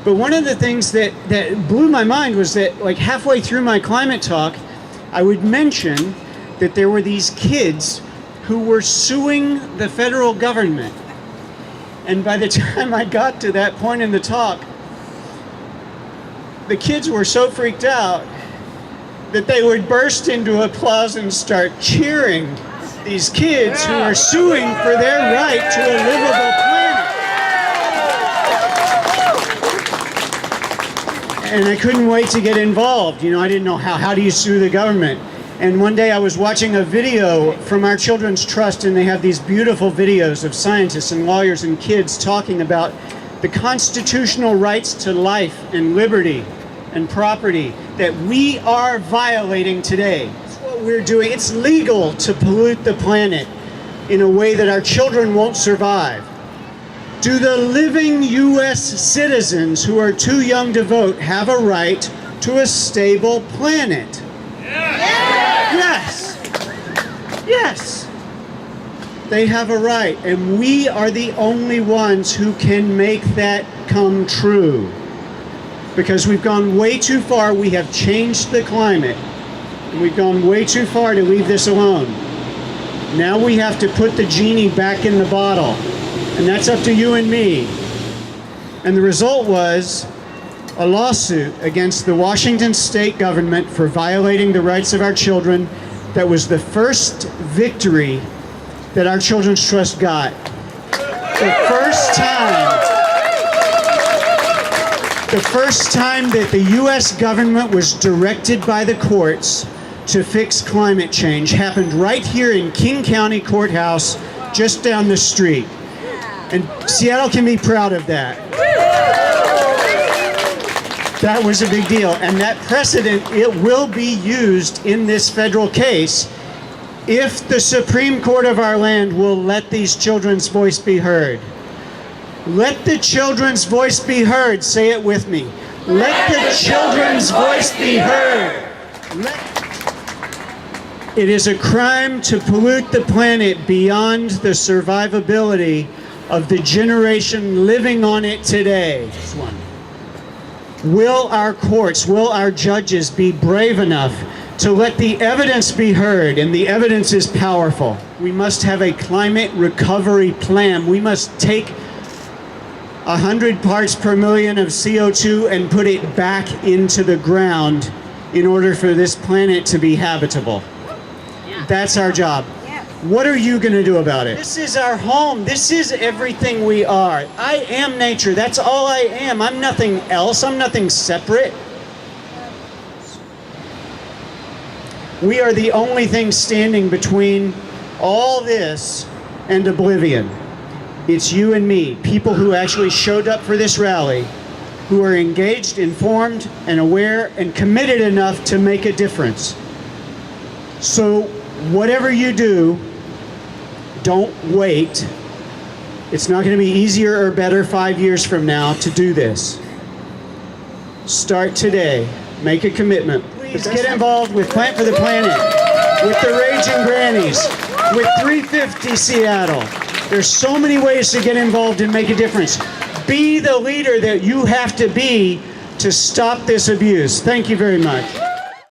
But one of the things that blew my mind was that, like, halfway through my climate talk, I would mention that there were these kids who were suing the federal government. And by the time I got to that point in the talk, the kids were so freaked out that they would burst into applause and start cheering these kids who are suing for their right to a livable planet. And I couldn't wait to get involved. You know, I didn't know how do you sue the government? And one day I was watching a video from our Children's Trust, and they have these beautiful videos of scientists and lawyers and kids talking about the constitutional rights to life and liberty and property that we are violating today. That's what we're doing. It's legal to pollute the planet in a way that our children won't survive. Do the living U.S. citizens who are too young to vote have a right to a stable planet? Yes. Yes. They have a right, and we are the only ones who can make that come true. Because we've gone way too far, we have changed the climate, and we've gone way too far to leave this alone. Now we have to put the genie back in the bottle, and that's up to you and me. And the result was a lawsuit against the Washington state government for violating the rights of our children. That was the first victory that our Children's Trust got. The first time that the U.S. government was directed by the courts to fix climate change happened right here in King County Courthouse, just down the street. And Seattle can be proud of that. That was a big deal, and that precedent, it will be used in this federal case if the Supreme Court of our land will let these children's voice be heard. Let the children's voice be heard. Say it with me. Let the children's voice be heard. It is a crime to pollute the planet beyond the survivability of the generation living on it today. This one. Will our courts, will our judges be brave enough to let the evidence be heard? And the evidence is powerful. We must have a climate recovery plan. We must take 100 parts per million of CO2 and put it back into the ground in order for this planet to be habitable. That's our job. What are you going to do about it? This is our home. This is everything we are. I am nature. That's all I am. I'm nothing else. I'm nothing separate. We are the only thing standing between all this and oblivion. It's you and me, people who actually showed up for this rally, who are engaged, informed, and aware, and committed enough to make a difference. So whatever you do, don't wait. It's not going to be easier or better 5 years from now to do this. Start today. Make a commitment. Please get involved with Plant for the Planet, with the Raging Grannies, with 350 Seattle. There's so many ways to get involved and make a difference. Be the leader that you have to be to stop this abuse. Thank you very much.